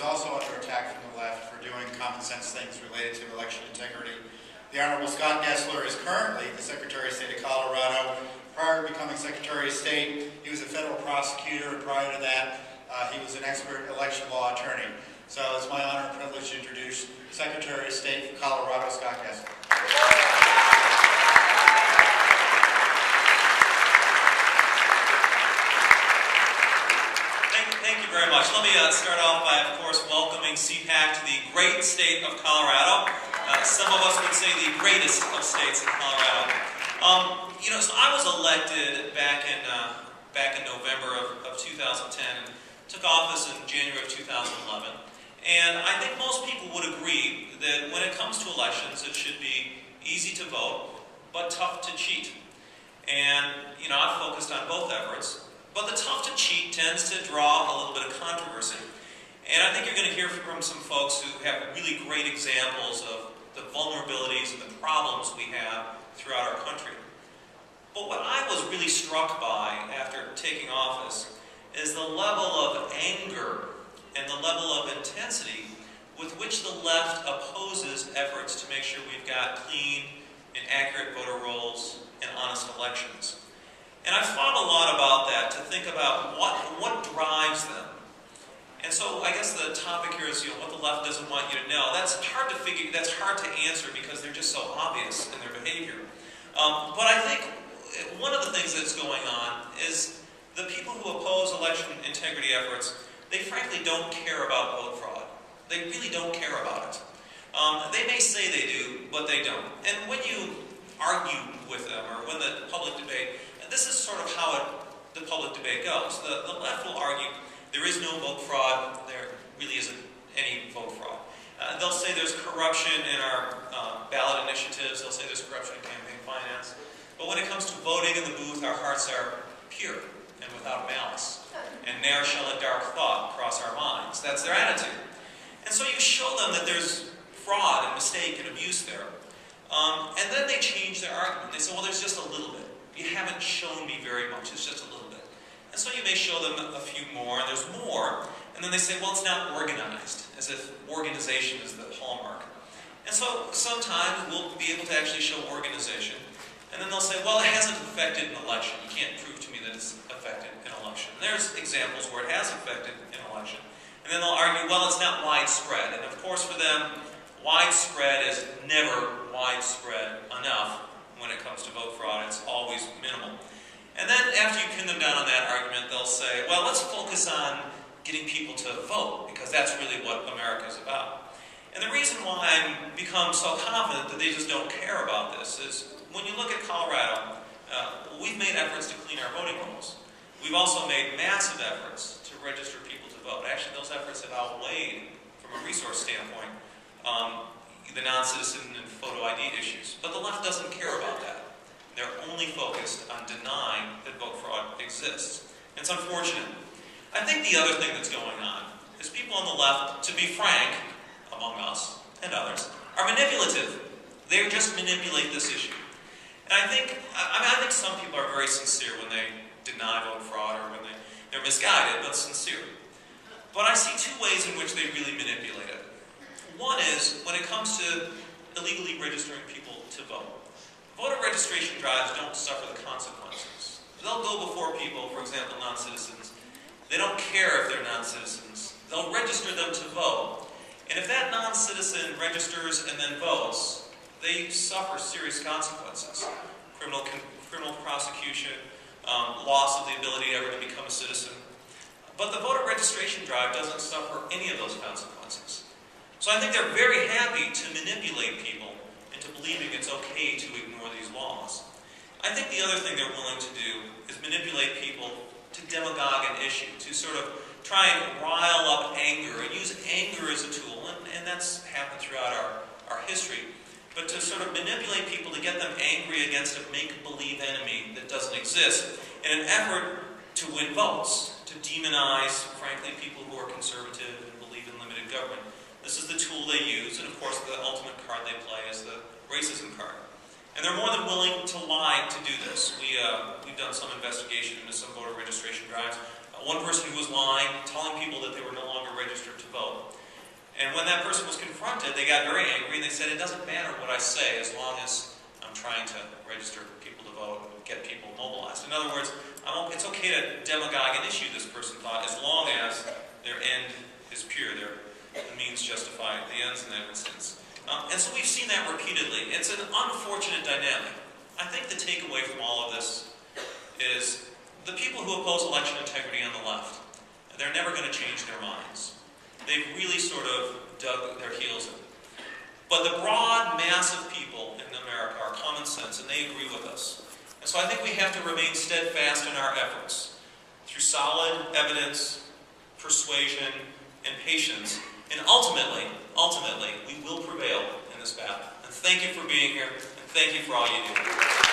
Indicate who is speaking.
Speaker 1: is also under attack from the left for doing common sense things related to election integrity. The Honorable Scott Gessler is currently the Secretary of State of Colorado. Prior to becoming Secretary of State, he was a federal prosecutor, and prior to that, he was an expert election law attorney. So it's my honor and privilege to introduce Secretary of State for Colorado, Scott Gessler.
Speaker 2: Thank you very much. Let me start off by, of course, welcoming CPAC to the great state of Colorado. Some of us would say the greatest of states in Colorado. So I was elected back in November of 2010 and took office in January of 2011. And I think most people would agree that when it comes to elections, it should be easy to vote, but tough to cheat. And, I've focused on both efforts. But the tough to cheat tends to draw a little bit of controversy. And I think you're going to hear from some folks who have really great examples of the vulnerabilities and the problems we have throughout our country. But what I was really struck by after taking office is the level of anger and the level of intensity with which the left opposes efforts to make sure we've got clean and accurate voter rolls and honest elections. And I've thought a lot about that, to think about what drives them. And so I guess the topic here is what the left doesn't want you to know. That's hard to figure, that's hard to answer because they're just so obvious in their behavior. But I think one of the things that's going on is the people who oppose election integrity efforts, they frankly don't care about vote fraud. They really don't care about it. They may say they do, but they don't. And when you argue with them, or when the public debate, this is sort of how the public debate goes. The left will argue there is no vote fraud, there really isn't any vote fraud. They'll say there's corruption in our ballot initiatives, they'll say there's corruption in campaign finance. But when it comes to voting in the booth, our hearts are pure and without malice. And ne'er shall a dark thought cross our minds. That's their attitude. And so you show them that there's fraud and mistake and abuse there. And then they change their argument. They say, well, there's just a little bit. You haven't shown me very much, it's just a little bit. And so you may show them a few more, and there's more, and then they say, well, it's not organized, as if organization is the hallmark. And so sometimes we'll be able to actually show organization, and then they'll say, well, it hasn't affected an election. You can't prove to me that it's affected an election. And there's examples where it has affected an election. And then they'll argue, well, it's not widespread. And of course for them, widespread is never widespread enough. When it comes to vote fraud, it's always minimal. And then after you pin them down on that argument, they'll say, well, let's focus on getting people to vote, because that's really what America is about. And the reason why I've become so confident that they just don't care about this is when you look at Colorado, we've made efforts to clean our voting rolls. We've also made massive efforts to register people to vote. Actually, those efforts have outweighed, from a resource standpoint, the non-citizen and photo ID issues. But the left doesn't care about that. They're only focused on denying that vote fraud exists. It's unfortunate. I think the other thing that's going on is people on the left, to be frank, among us and others, are manipulative. They just manipulate this issue. And I think some people are very sincere when they deny vote fraud, or when they're misguided, but sincere. But I see two ways in which they really manipulate it. One is when it comes to illegally registering people to vote. Voter registration drives don't suffer the consequences. They'll go before people, for example, non-citizens. They don't care if they're non-citizens. They'll register them to vote. And if that non-citizen registers and then votes, they suffer serious consequences. Criminal prosecution, loss of the ability ever to become a citizen. But the voter registration drive doesn't suffer any of those consequences. So I think they're very happy to manipulate people into believing it's okay to ignore these laws. I think the other thing they're willing to do is manipulate people to demagogue an issue, to sort of try and rile up anger and use anger as a tool, and that's happened throughout our history. But to sort of manipulate people to get them angry against a make-believe enemy that doesn't exist in an effort to win votes, to demonize, frankly, people who are conservative and believe in limited government. This is the tool they use, and of course the ultimate card they play is the racism card. And they're more than willing to lie to do this. We've done some investigation into some voter registration drives. one person who was lying, telling people that they were no longer registered to vote. And when that person was confronted, they got very angry and they said, it doesn't matter what I say as long as I'm trying to register people to vote and get people mobilized. In other words, it's okay to demagogue an issue, this person thought, as long as their end is pure, the means justify the ends in that instance. And so we've seen that repeatedly. It's an unfortunate dynamic. I think the takeaway from all of this is the people who oppose election integrity on the left, they're never going to change their minds. They've really sort of dug their heels in. But the broad mass of people in America are common sense, and they agree with us. And so I think we have to remain steadfast in our efforts through solid evidence, persuasion, and patience. And ultimately, we will prevail in this battle. And thank you for being here, and thank you for all you do.